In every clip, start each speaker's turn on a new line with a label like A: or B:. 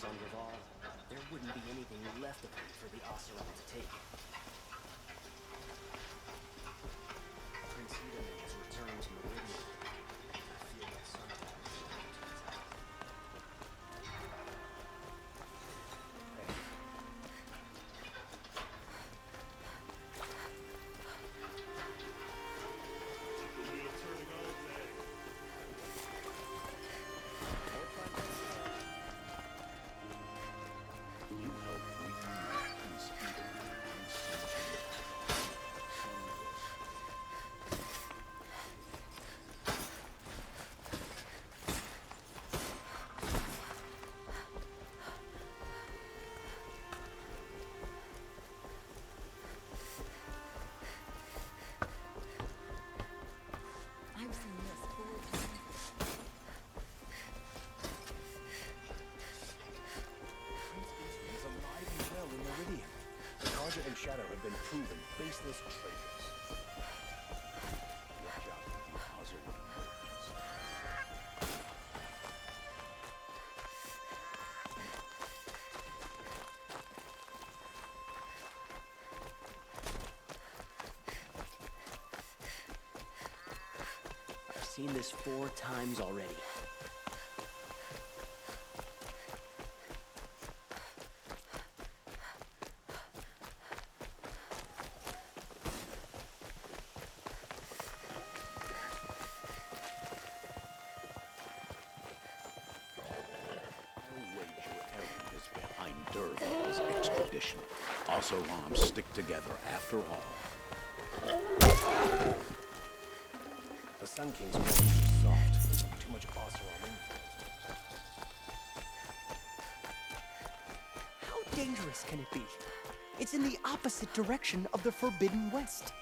A: hands on Reval, there wouldn't be anything left of him for the Oseram to take. Prince Edaman has returned to Meridian. I feel that sometimes he's going to attack.
B: I've seen this 4 times.
C: Prince Isra is alive and well in Meridian. The Carja and Shadow have been proven faceless traitors. Watch out for the Oseram emergence.
A: I've seen this 4 times already.
D: No wager errand is behind Dervahl's extradition. Oseram stick together after all.
C: The Sun King's will is soft. Too much Oseram influence.
E: How dangerous can it be? It's in the opposite direction of the Forbidden West.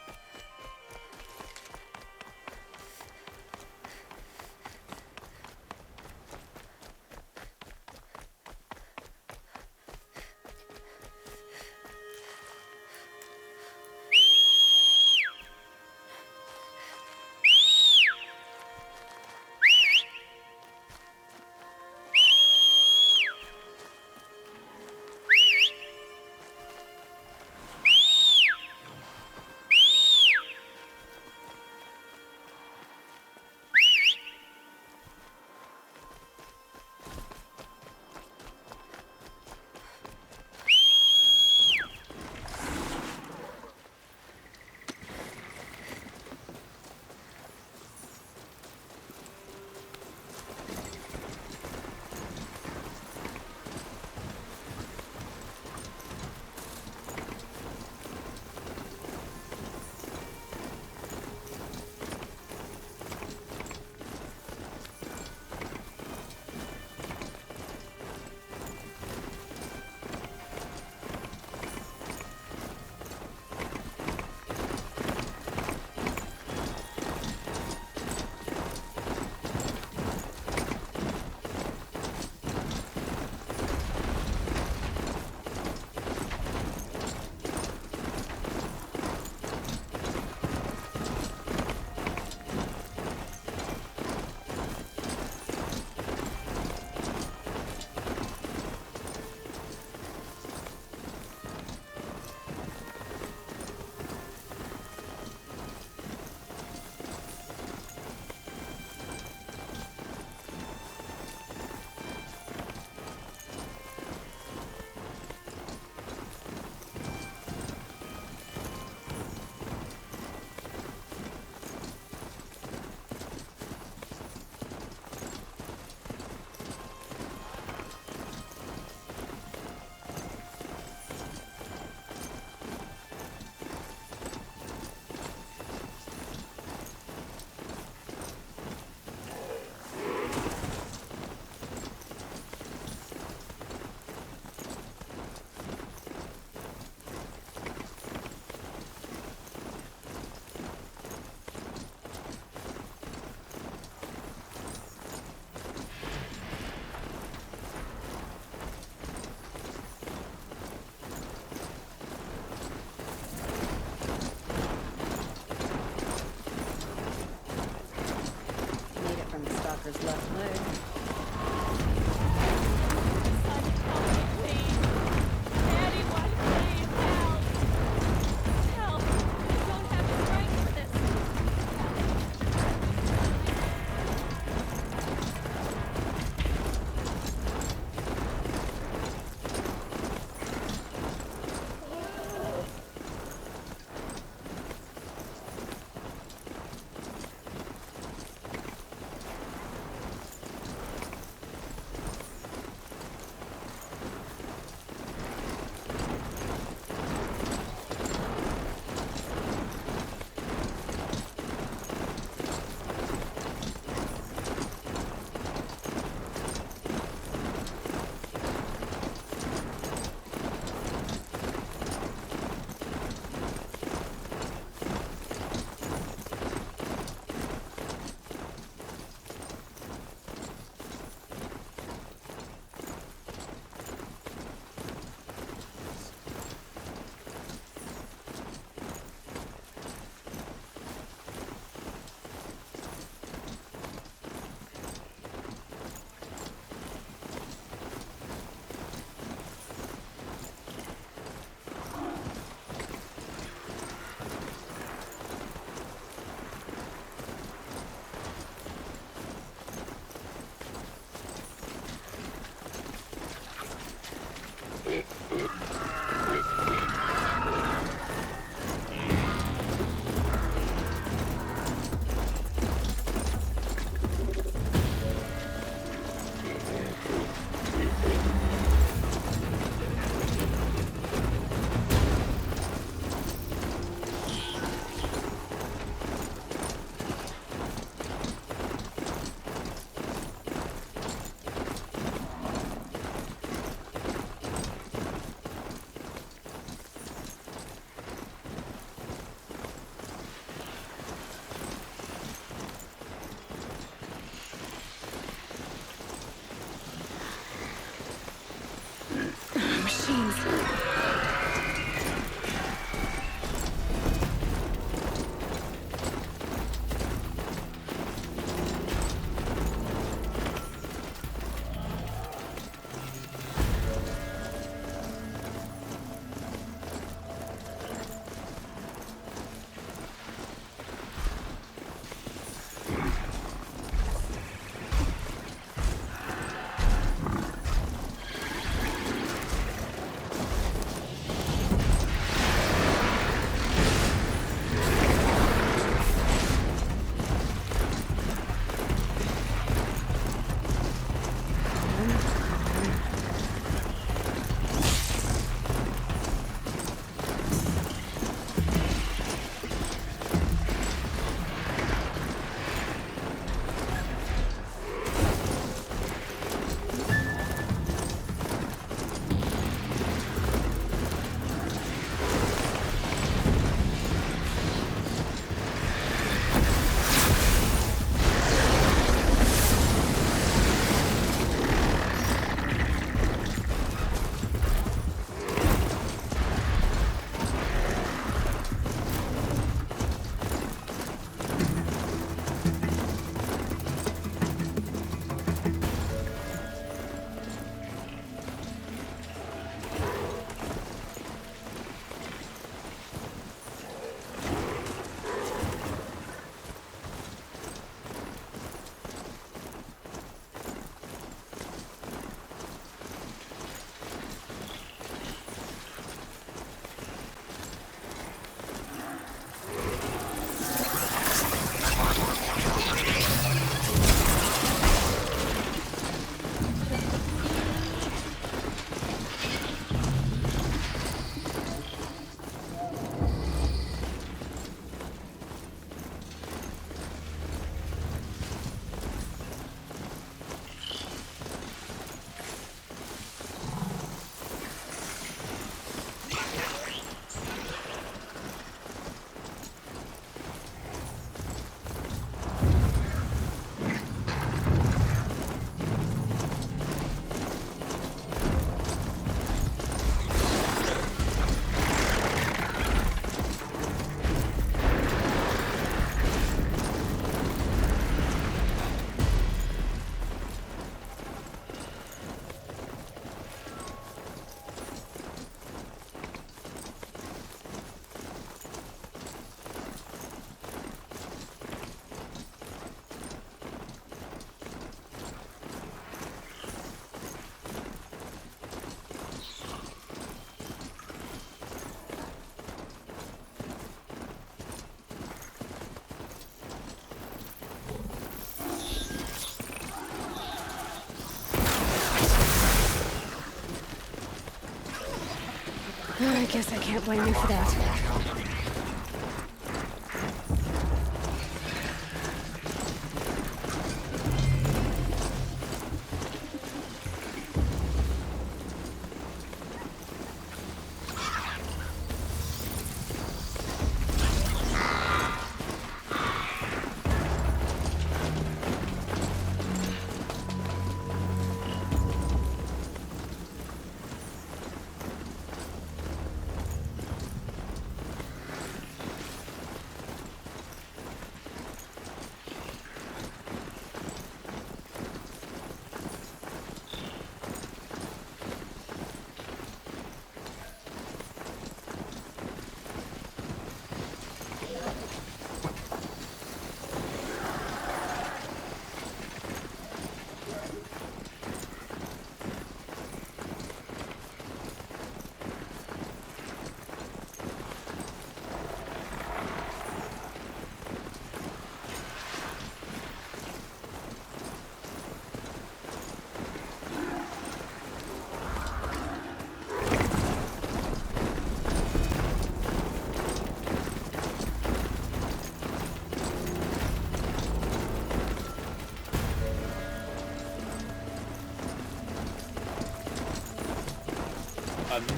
B: I guess I can't blame you for that.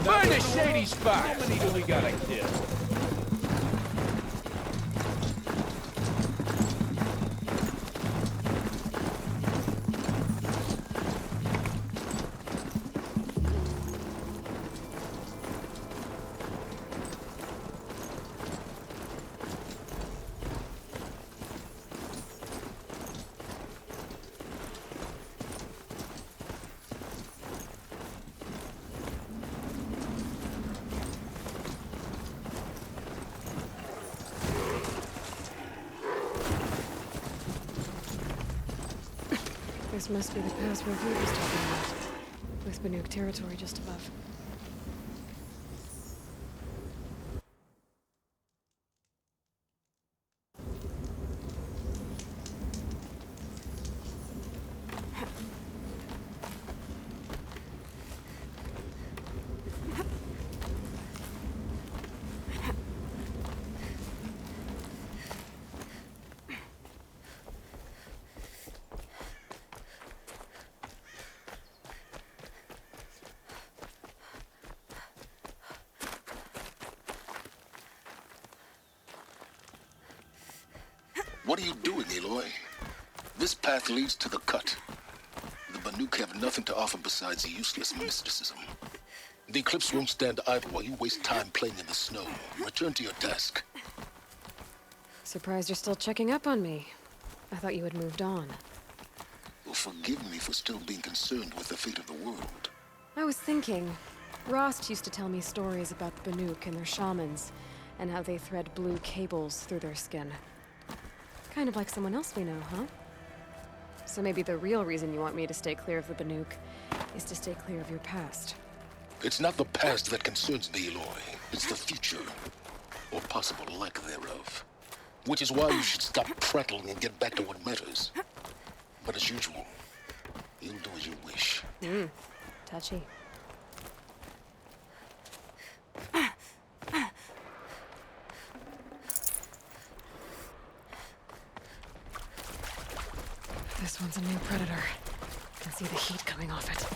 F: Find a shady spot! How many do we gotta kill?
B: This must be the pass where Vood was talking about, with Banuk territory just above.
G: What are you doing, Aloy? This path leads to the cut. The Banuk have nothing to offer besides useless mysticism. The Eclipse won't stand idle while you waste time playing in the snow. Return to your task.
B: Surprised you're still checking up on me. I thought you had moved on.
G: Well, forgive me for still being concerned with the fate of the world.
B: I was thinking, Rost used to tell me stories about the Banuk and their shamans, and how they thread blue cables through their skin. Kind of like someone else we know, huh? So maybe the real reason you want me to stay clear of the Banuk is to stay clear of your past.
G: It's not the past that concerns me, Aloy. It's the future, or possible lack thereof. Which is why you should stop prattling and get back to what matters. But as usual, you'll do as you wish.
B: Touchy. This one's a new predator. I can see the heat coming off it.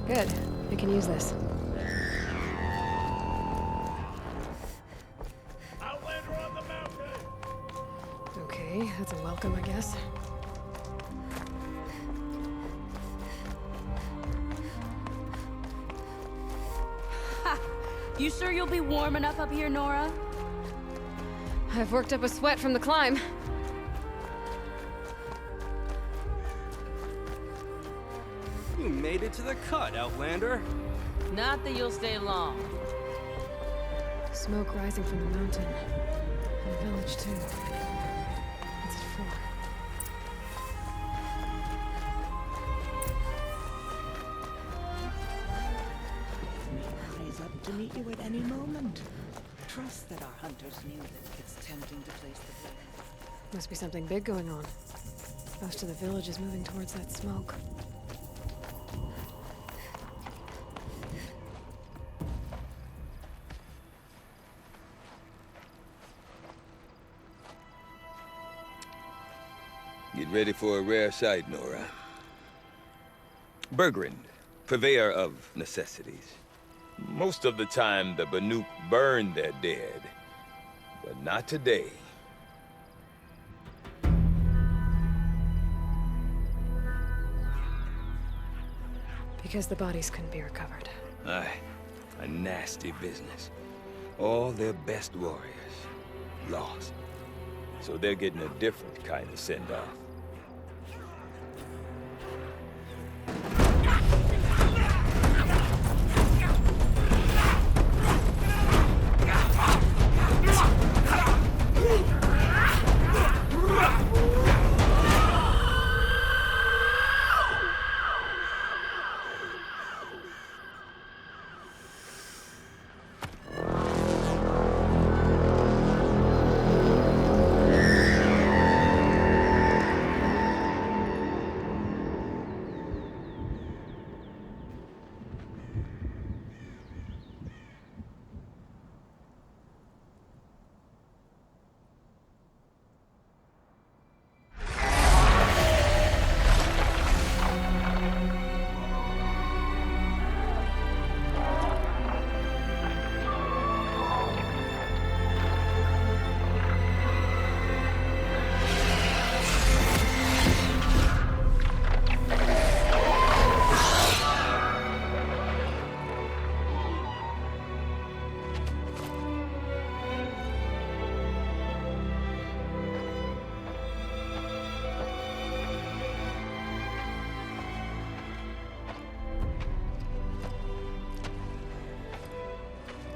B: Good. I can use this.
F: Outlander on the mountain!
B: Okay, that's a welcome, I guess.
H: You sure you'll be warm enough up here, Nora?
B: I've worked up a sweat from the climb.
E: You made it to the cut, Outlander.
H: Not that you'll stay long.
B: Smoke rising from the mountain. And the village, too. What's it for?
I: He's up to meet you at any moment. Trust that our hunters knew that it's tempting to place the blame.
B: Must be something big going on. Most of the village is moving towards that smoke.
J: Get ready for a rare sight, Nora.
F: Bergrand, purveyor of necessities. Most of the time, the Banuk burn their dead, but not today.
B: Because the bodies couldn't be recovered.
F: Aye, a nasty business. All their best warriors lost. So they're getting a different kind of send-off.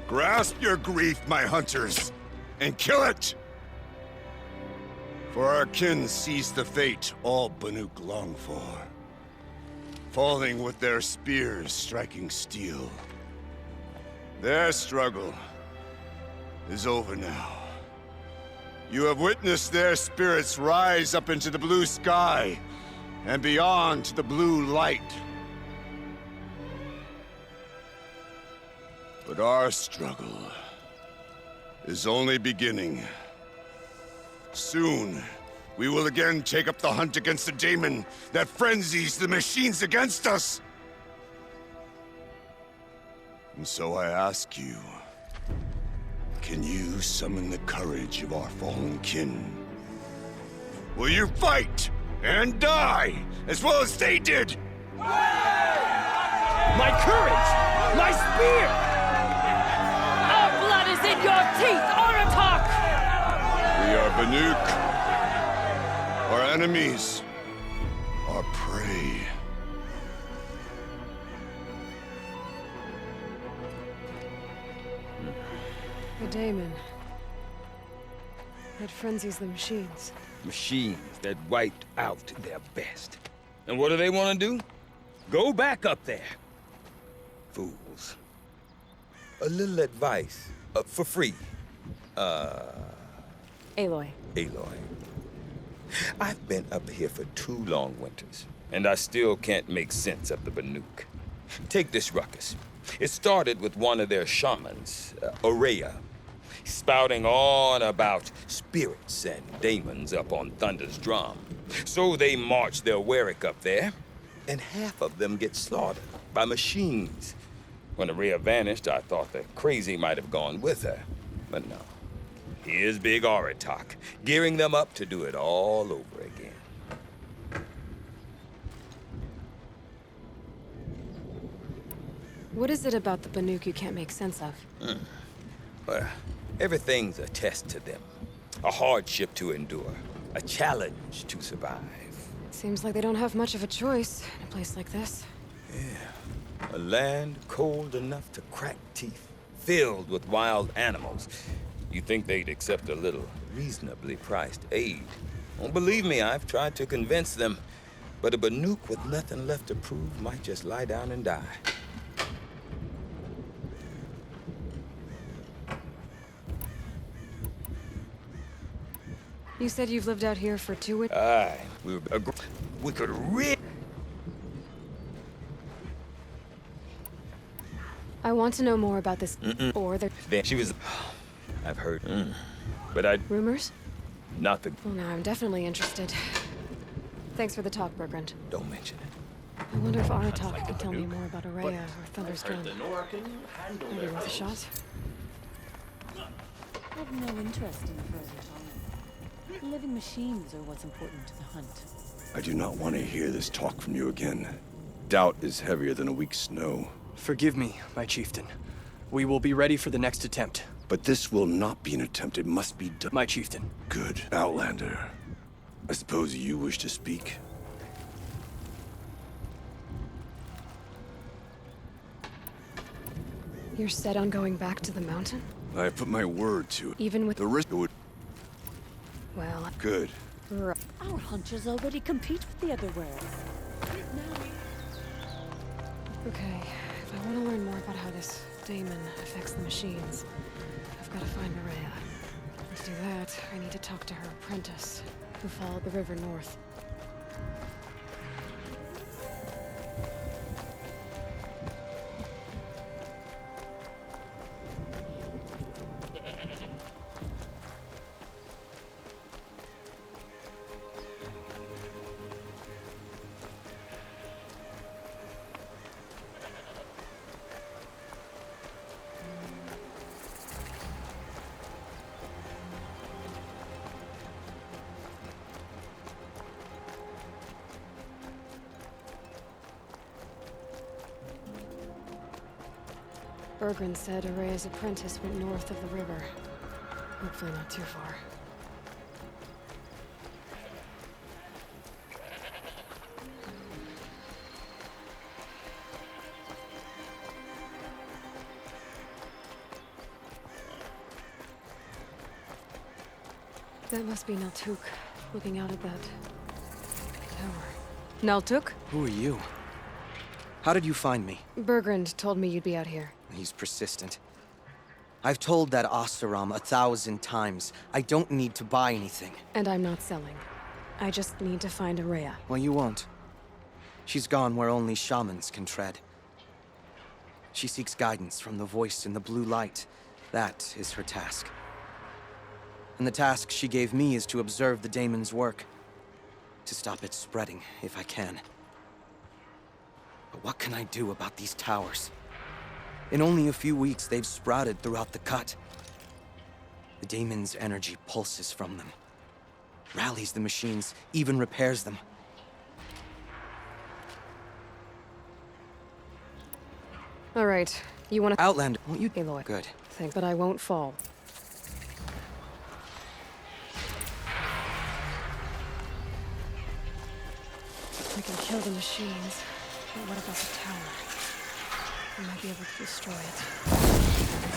C: Grasp your grief, my hunters, and kill it! For our kin sees the fate all Banuk long for. Falling with their spears striking steel. Their struggle is over now. You have witnessed their spirits rise up into the blue sky and beyond to the blue light. But our struggle is only beginning. Soon, we will again take up the hunt against the daemon that frenzies the machines against us. And so I ask you, can you summon the courage of our fallen kin? Will you fight and die as well as they did?
F: My courage! My spear!
H: Our blood is in your teeth, Aratak!
C: We are Banuk. Our enemies are prey.
B: The daemon. That frenzies the machines.
F: Machines that wiped out their best. And what do they want to do? Go back up there. Fools. A little advice, for free.
B: Aloy.
F: Aloy. I've been up here for 2 long winters, and I still can't make sense of the Banuk. Take this ruckus. It started with one of their shamans, Aurea, spouting on about spirits and daemons up on Thunder's drum. So they march their Warwick up there, and half of them get slaughtered by machines. When Aurea vanished, I thought the crazy might have gone with her, but no. Here's Big Aratak, gearing them up to do it all over again.
B: What is it about the Banuk you can't make sense of?
F: Well, everything's a test to them. A hardship to endure. A challenge to survive.
B: Seems like they don't have much of a choice in a place like this.
F: A land cold enough to crack teeth, filled with wild animals. You'd think they'd accept a little reasonably priced aid. Don't believe me, I've tried to convince them. But a Banuk with nothing left to prove might just lie down and die.
B: You said you've lived out here for 2 weeks?
F: Aye, we could really...
B: I want to know more about this, or the
F: Then she was... I've heard. But I...
B: rumors?
F: Not the...
B: Well, now I'm definitely interested. Thanks for the talk, Bergrand.
F: Don't mention it.
B: I wonder if Aratak can tell me more about Araya or Thunder's
D: Heard the
B: gun.
D: Nora can handle
B: Maybe
D: their
B: worth a
D: things.
B: shot?
I: I've no interest in further time. The living machines are what's important to the hunt.
C: I do not want to hear this talk from you again. Doubt is heavier than a week's snow.
E: Forgive me, my chieftain. We will be ready for the next attempt.
C: But this will not be an attempt. It must be done.
E: My chieftain.
C: Good. Outlander. I suppose you wish to speak?
B: You're set on going back to the mountain?
C: I have put my word to it.
B: Even with
C: The risk would...
B: Well,
C: Good.
I: Our hunters already compete with the other worlds.
B: okay. If I want to learn more about how this daemon affects the machines, I've got to find Araya. To do that, I need to talk to her apprentice, who followed the river north. Bergren said Araya's apprentice went north of the river. Hopefully not too far. That must be Naltuk, looking out at that tower. Naltuk?
E: Who are you? How did you find me?
B: Bergrand told me you'd be out here.
E: He's persistent. I've told that Oseram 1,000 times. I don't need to buy anything.
B: And I'm not selling. I just need to find Araya.
E: Well, you won't. She's gone where only shamans can tread. She seeks guidance from the voice in the blue light. That is her task. And the task she gave me is to observe the daemon's work. To stop it spreading, if I can. But what can I do about these towers? In only a few weeks, they've sprouted throughout the cut. The daemon's energy pulses from them. Rallies the machines, even repairs them.
B: All right, you want to...
E: Outlander, won't you...
B: Aloy.
E: Good.
B: Thanks, but I won't fall. We can kill the machines, but what about the tower? We might be able to destroy it.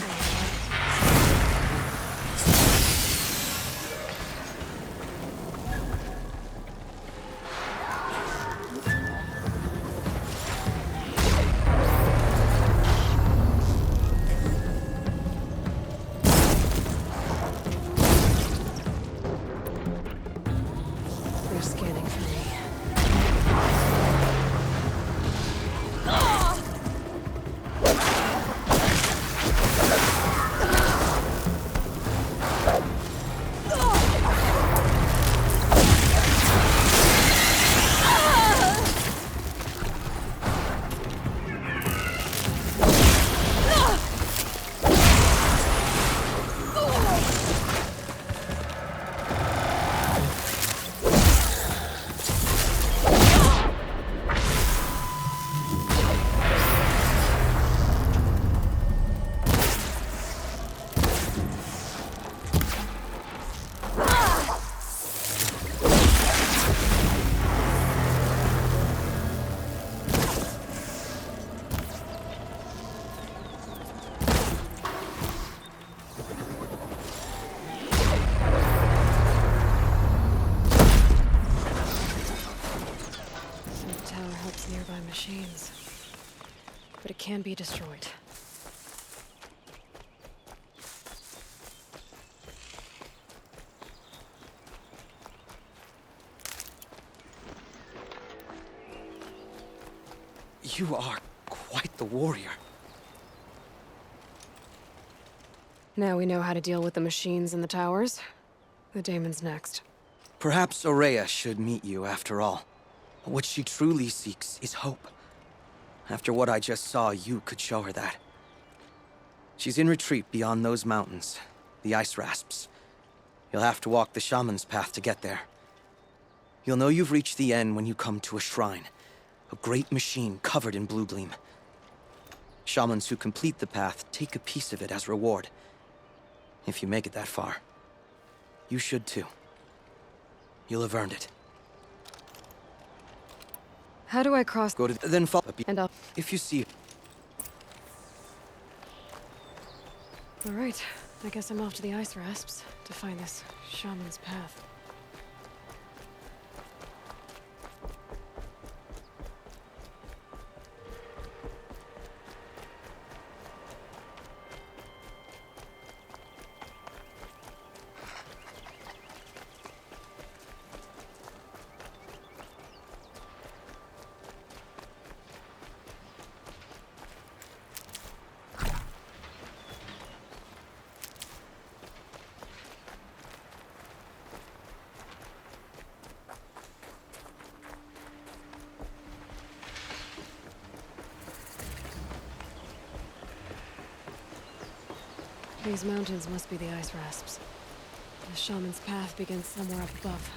B: They're scanning for me. Nearby machines. But it can be destroyed.
E: You are quite the warrior.
B: Now we know how to deal with the machines in the towers. The daemon's next.
E: Perhaps Araya should meet you after all. What she truly seeks is hope. After what I just saw, you could show her that. She's in retreat beyond those mountains, the ice rasps. You'll have to walk the shaman's path to get there. You'll know you've reached the end when you come to a shrine, a great machine covered in blue gleam. Shamans who complete the path take a piece of it as reward. If you make it that far, you should too. You'll have earned it.
B: How do I cross?
E: Go to then follow.
B: And I'll.
E: If you see.
B: All right. I guess I'm off to the ice rasps to find this shaman's path. These mountains must be the ice rasps. The shaman's path begins somewhere up above.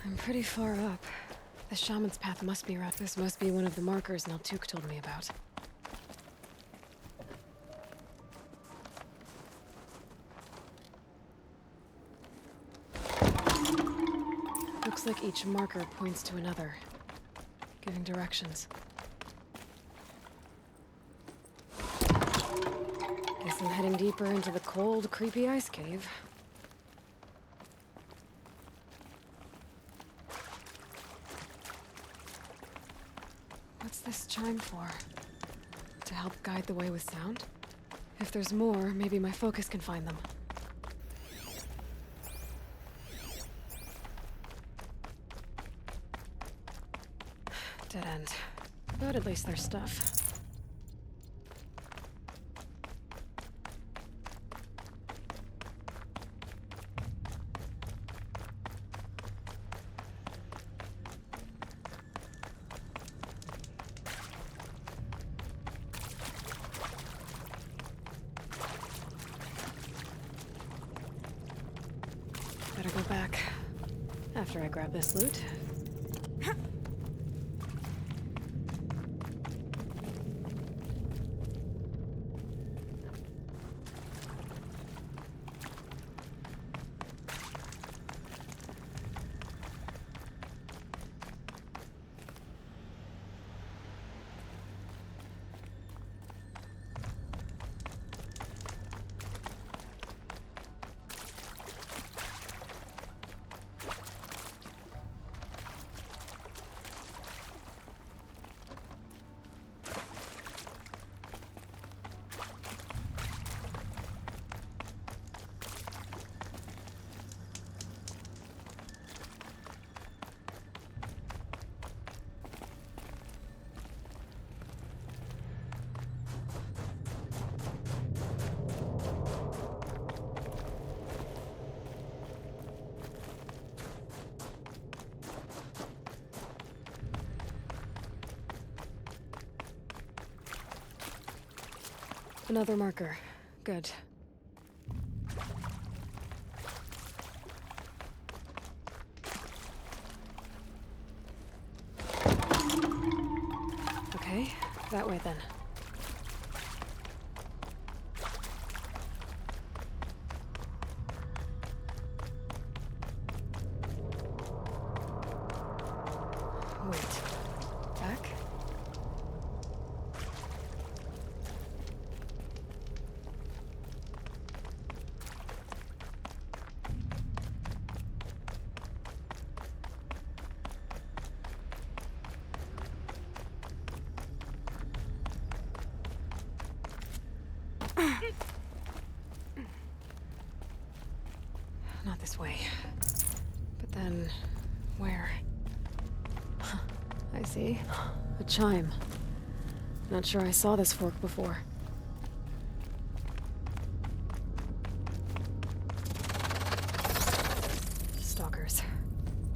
B: I'm pretty far up. The shaman's path must be around. This must be one of the markers Naltuk told me about. Looks like each marker points to another, giving directions. Guess I'm heading deeper into the cold, creepy ice cave. What's this chime for? To help guide the way with sound? If there's more, maybe my focus can find them. Dead end. But at least there's stuff. Better go back after I grab this loot. Another marker. Good. Okay, that way then. Wait. Back? Not this way. But then, where? I see. A chime. Not sure I saw this fork before. Stalkers.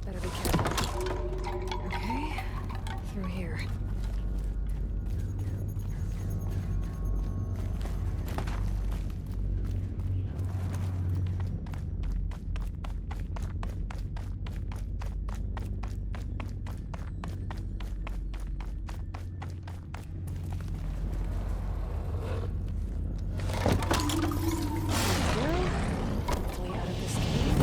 B: Better be careful. Okay. Through here. Hopefully out of this cave.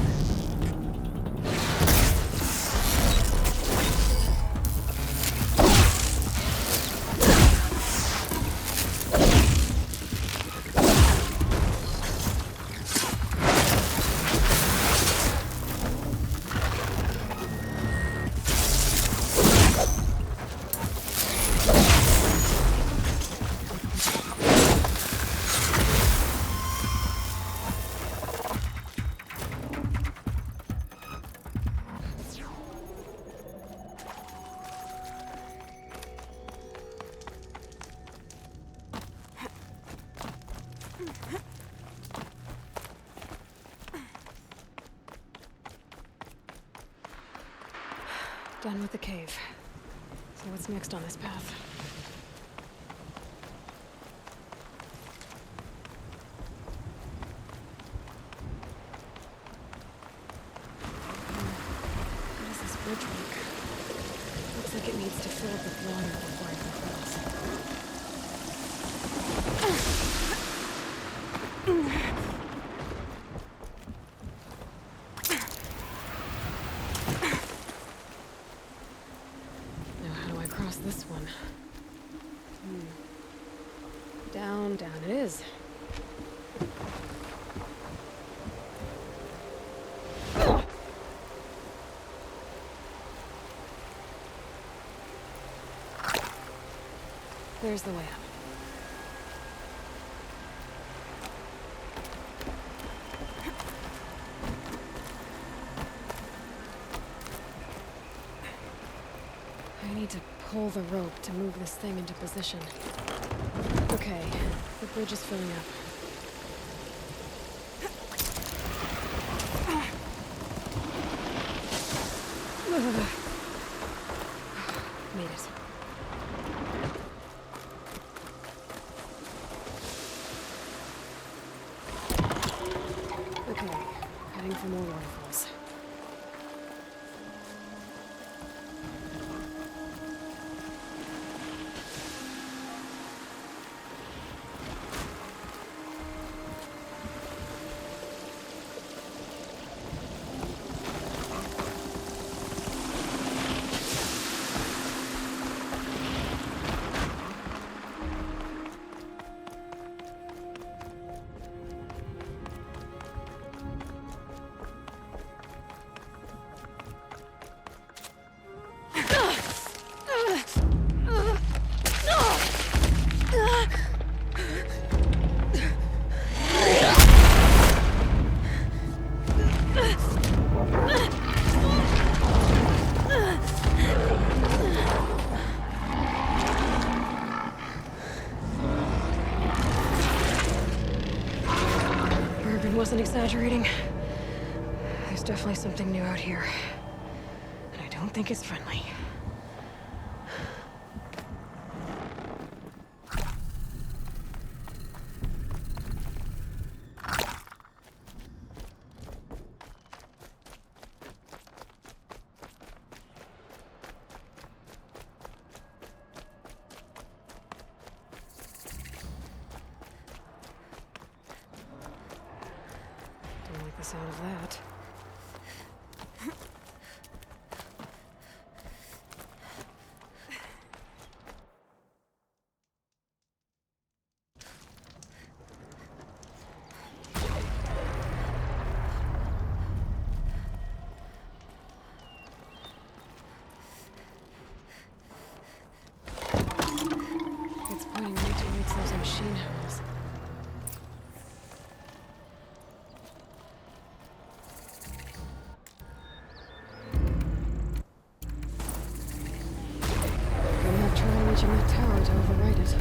B: Done with the cave. So what's next on this path? How does this bridge work? Looks like it needs to fill up with water before I can cross. Now how do I cross this one? Down, down it is. There's the way up. I need to pull the rope to move this thing into position. Okay, the bridge is filling up. Made it. Okay, heading for more waterfalls. Wasn't exaggerating. There's definitely something new out here. And I don't think it's friendly. the sound of that. It's pointing right towards those machine hells. Gonna have trouble reaching that tower to override it. Guess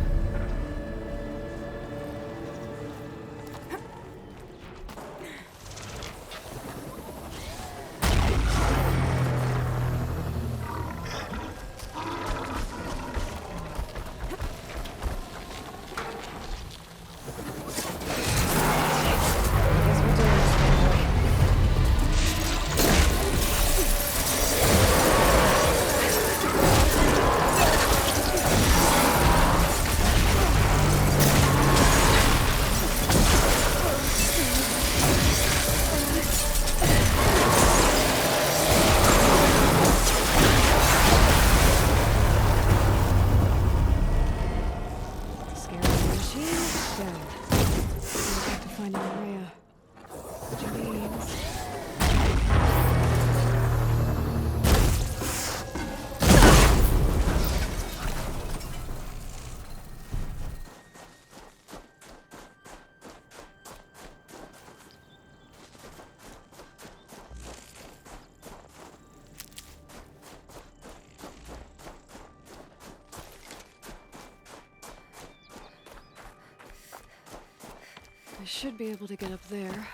B: we're doing this, boy. Scary machine down. We have to find Maria. Which means I should be able to get up there.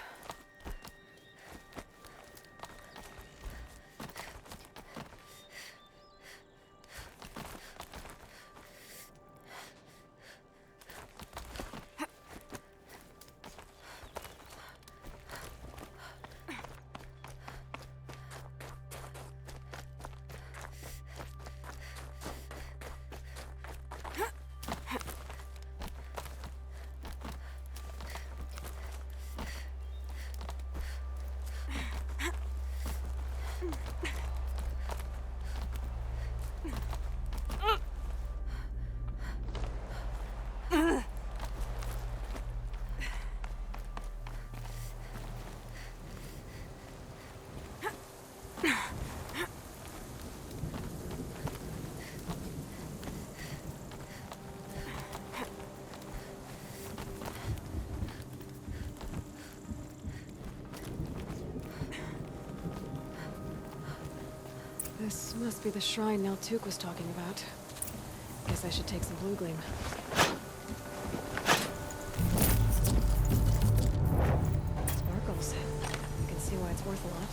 B: This must be the shrine Naltuk was talking about. Guess I should take some blue gleam. Sparkles. I can see why it's worth a lot.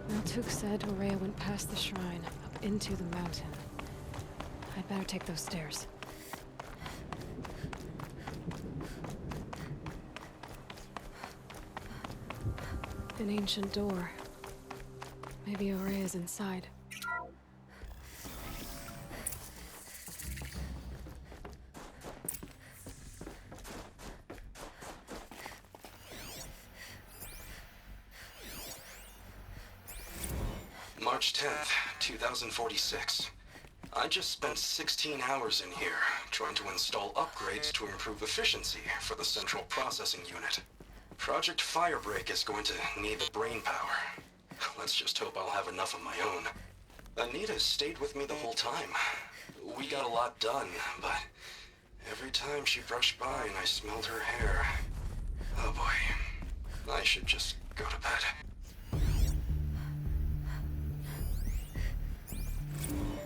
B: Naltuk said Ourea went past the shrine, up into the mountain. I'd better take those stairs. An ancient door. Maybe Ourea's inside.
A: March 10th, 2046. I just spent 16 hours in here, trying to install upgrades to improve efficiency for the central processing unit. Project Firebreak is going to need the brain power. Let's just hope I'll have enough of my own. Anita stayed with me the whole time. We got a lot done, but every time she brushed by and I smelled her hair... Oh boy. I should just go to bed.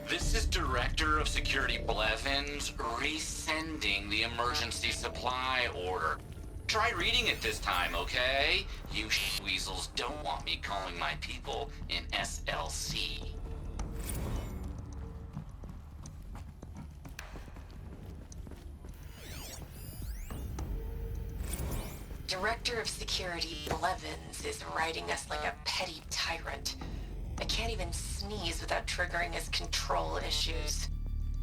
J: This is Director of Security Blevins resending the emergency supply order. Try reading it this time, okay? You weasels don't want me calling my people in SLC.
K: Director of Security Blevins is writing us like a petty tyrant. I can't even sneeze without triggering his control issues.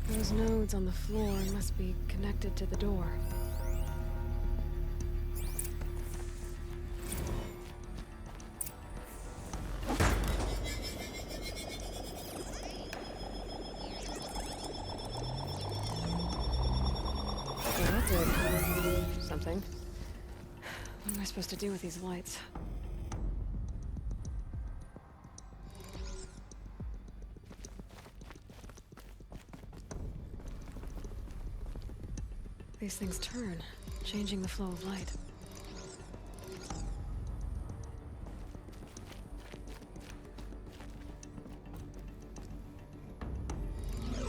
B: Those nodes on the floor must be connected to the door. Well, that did something. What am I supposed to do with these lights? These things turn, changing the flow of light.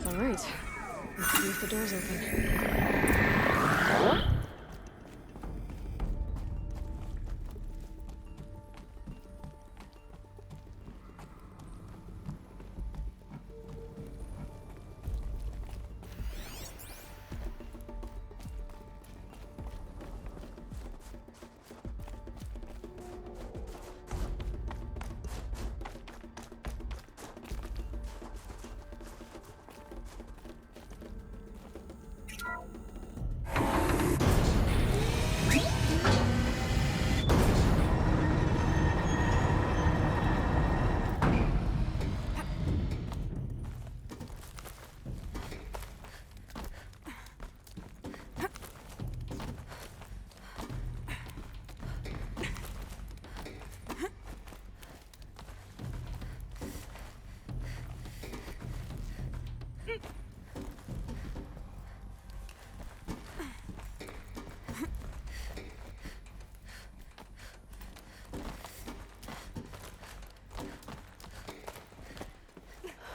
B: All right, let's see if the door's open.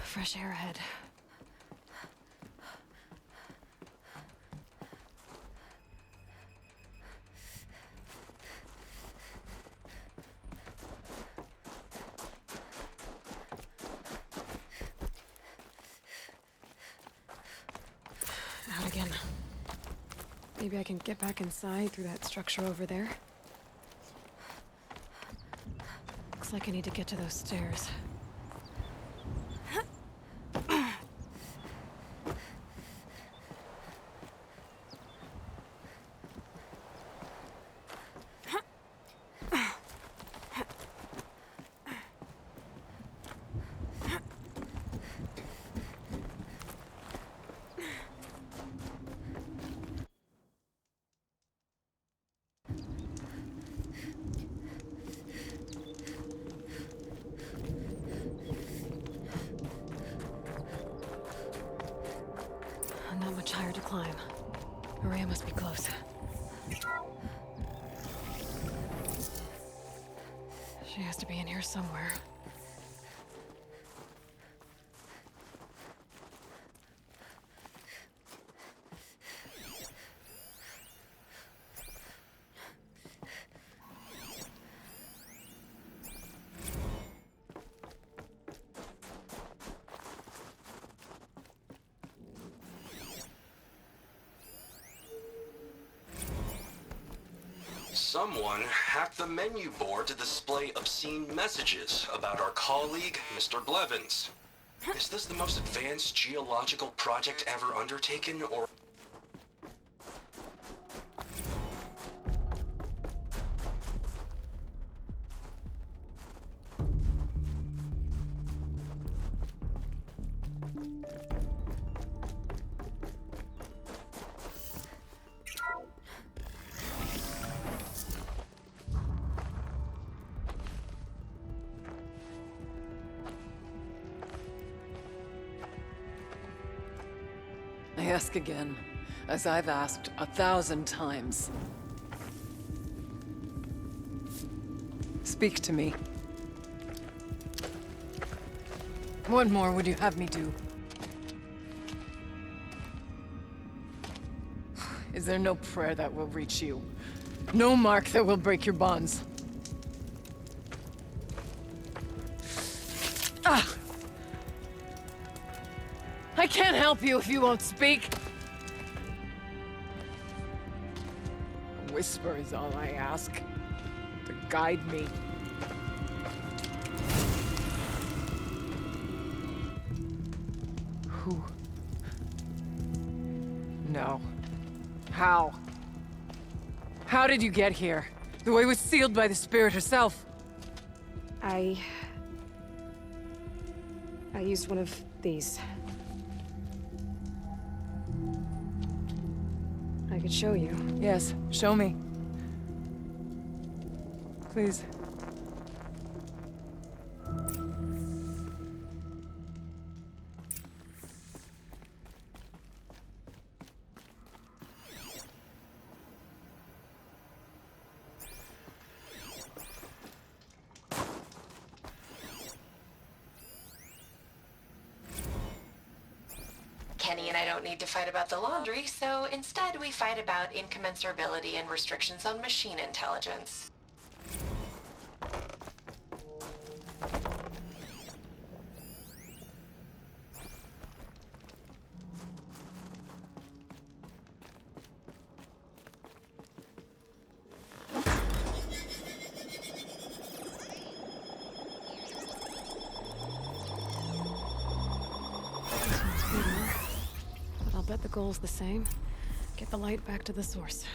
B: Fresh air ahead. Out again. Maybe I can get back inside through that structure over there. Looks like I need to get to those stairs. Not much higher to climb. Maria must be close. She has to be in here somewhere.
A: Someone hacked the menu board to display obscene messages about our colleague, Mr. Blevins. Is this the most advanced geological project ever undertaken, or...
L: ask again, as I've asked 1,000 times. Speak to me. What more would you have me do? Is there no prayer that will reach you? No mark that will break your bonds? Ah! I can't help you if you won't speak! A whisper is all I ask. To guide me. Who? No. How? How did you get here? The way was sealed by the Spirit herself.
B: I used one of these. I could show you.
L: Yes, show me. Please.
K: Kenny and I don't need to fight about the laundry, so instead we fight about incommensurability and restrictions on machine intelligence.
B: But I'll bet the goal's the same. Get the light back to the source.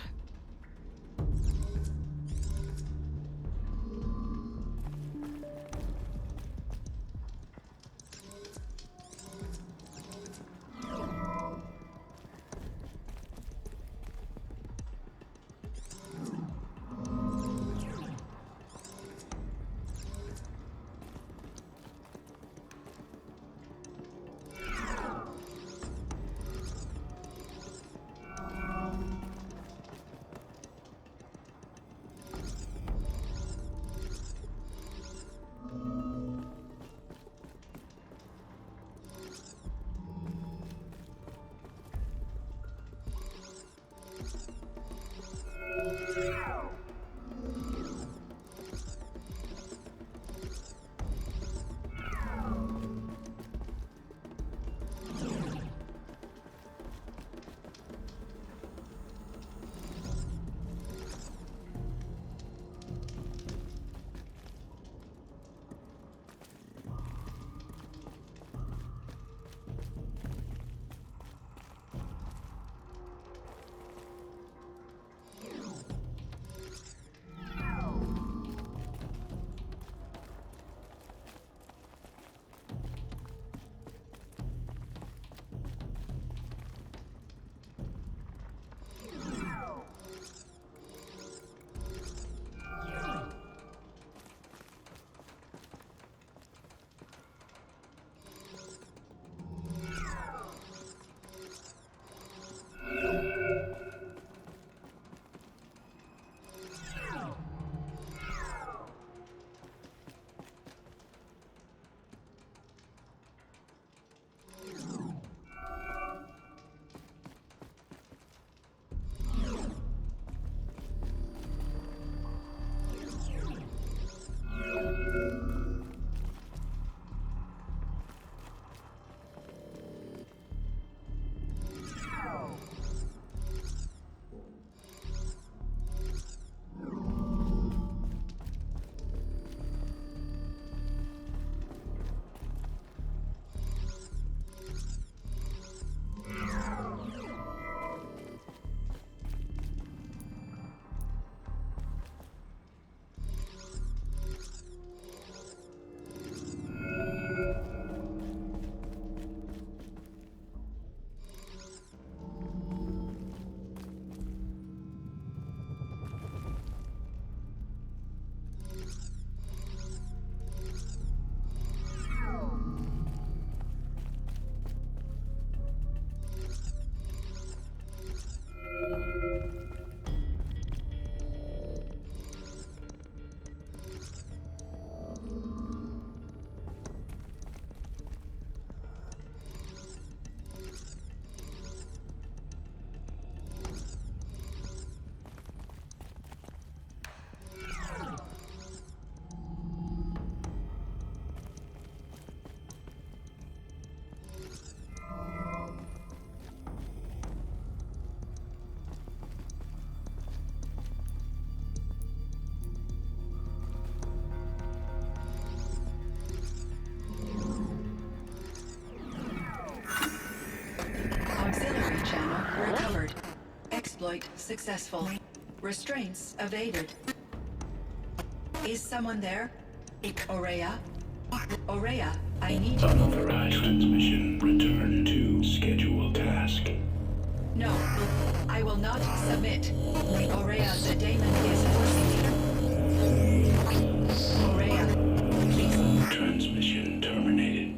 I: exploit successful. Restraints evaded. Is someone there? Aurea? Aurea, I need you.
M: Unauthorized transmission. Return to scheduled task.
I: No, I will not submit. Aurea, the daemon is forcing me. Aurea, please.
M: Transmission terminated.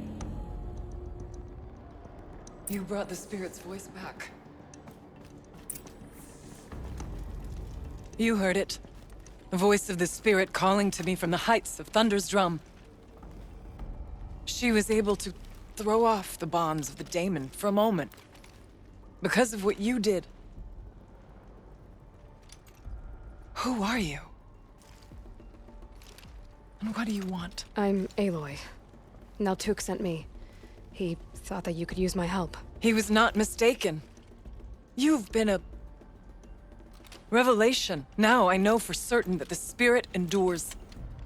L: You brought the spirit's voice back. You heard it. The voice of the spirit calling to me from the heights of Thunder's Drum. She was able to throw off the bonds of the daemon for a moment. Because of what you did. Who are you? And what do you want?
B: I'm Aloy. Naltuk sent me. He thought that you could use my help.
L: He was not mistaken. You've been a revelation. Now I know for certain that the spirit endures.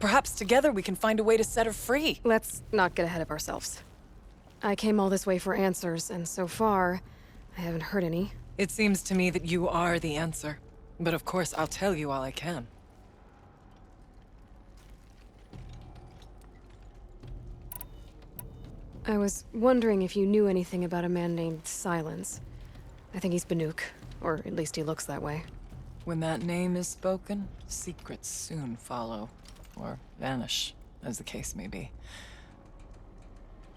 L: Perhaps together we can find a way to set her free.
B: Let's not get ahead of ourselves. I came all this way for answers, and so far, I haven't heard any.
L: It seems to me that you are the answer. But of course, I'll tell you all I can.
B: I was wondering if you knew anything about a man named Silence. I think he's Banuk, or at least he looks that way.
L: When that name is spoken, secrets soon follow. Or vanish, as the case may be.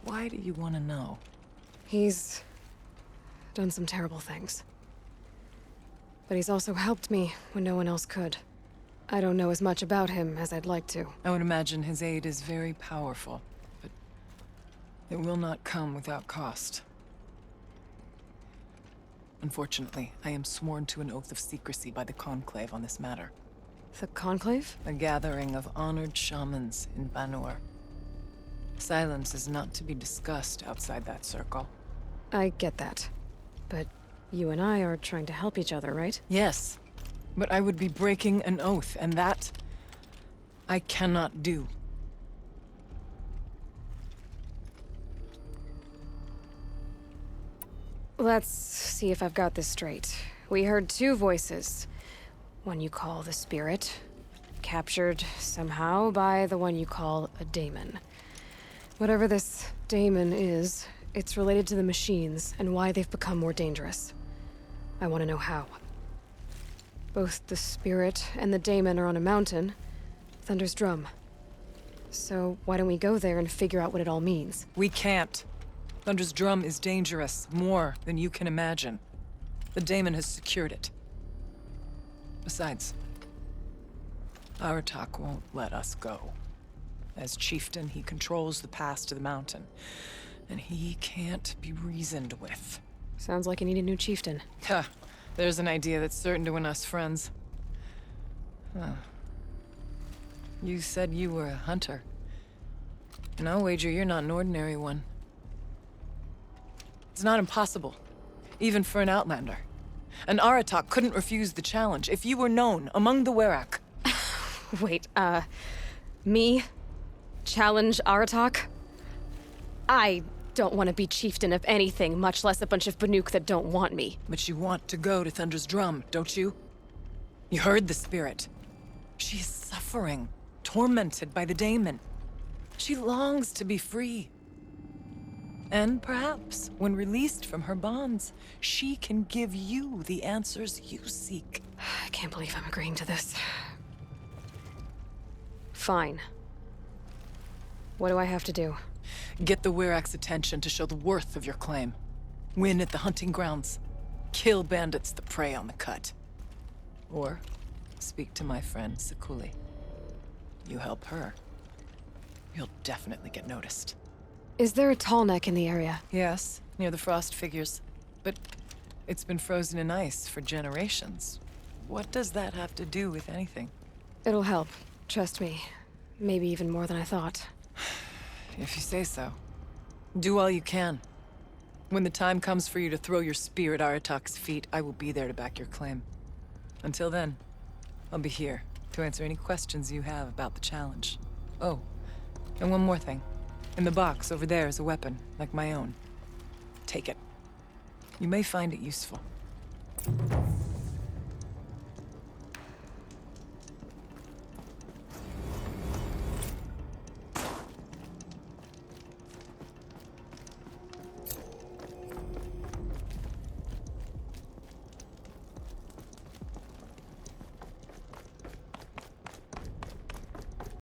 L: Why do you want to know?
B: He's done some terrible things. But he's also helped me when no one else could. I don't know as much about him as I'd like to.
L: I would imagine his aid is very powerful, but it will not come without cost. Unfortunately, I am sworn to an oath of secrecy by the Conclave on this matter.
B: The Conclave?
L: A gathering of honored shamans in Banur. Silence is not to be discussed outside that circle.
B: I get that. But you and I are trying to help each other, right?
L: Yes. But I would be breaking an oath, and that I cannot do.
B: Let's see if I've got this straight. We heard two voices. One you call the spirit, captured somehow by the one you call a daemon. Whatever this daemon is, it's related to the machines and why they've become more dangerous. I want to know how. Both the spirit and the daemon are on a mountain, Thunder's Drum. So why don't we go there and figure out what it all means?
L: We can't. Thunder's Drum is dangerous, more than you can imagine. The daemon has secured it. Besides, Aratak won't let us go. As chieftain, he controls the pass to the mountain, and he can't be reasoned with.
B: Sounds like you need a new chieftain.
L: Huh. There's an idea that's certain to win us friends. Huh. You said you were a hunter. And I'll wager you're not an ordinary one. It's not impossible, even for an outlander. An Aratak couldn't refuse the challenge if you were known among the Werak.
B: Wait, me? Challenge Aratak? I don't want to be chieftain of anything, much less a bunch of Banuk that don't want me.
L: But you want to go to Thunder's Drum, don't you? You heard the spirit. She is suffering, tormented by the daemon. She longs to be free. And perhaps, when released from her bonds, she can give you the answers you seek.
B: I can't believe I'm agreeing to this. Fine. What do I have to do?
L: Get the Werak's attention to show the worth of your claim. Win at the hunting grounds. Kill bandits that prey on the cut. Or speak to my friend Sekuli. You help her, you'll definitely get noticed.
B: Is there a tall neck in the area?
L: Yes, near the frost figures. But it's been frozen in ice for generations. What does that have to do with anything?
B: It'll help. Trust me. Maybe even more than I thought.
L: If you say so. Do all you can. When the time comes for you to throw your spear at Aratak's feet, I will be there to back your claim. Until then, I'll be here to answer any questions you have about the challenge. Oh, and one more thing. In the box over there is a weapon, like my own. Take it. You may find it useful.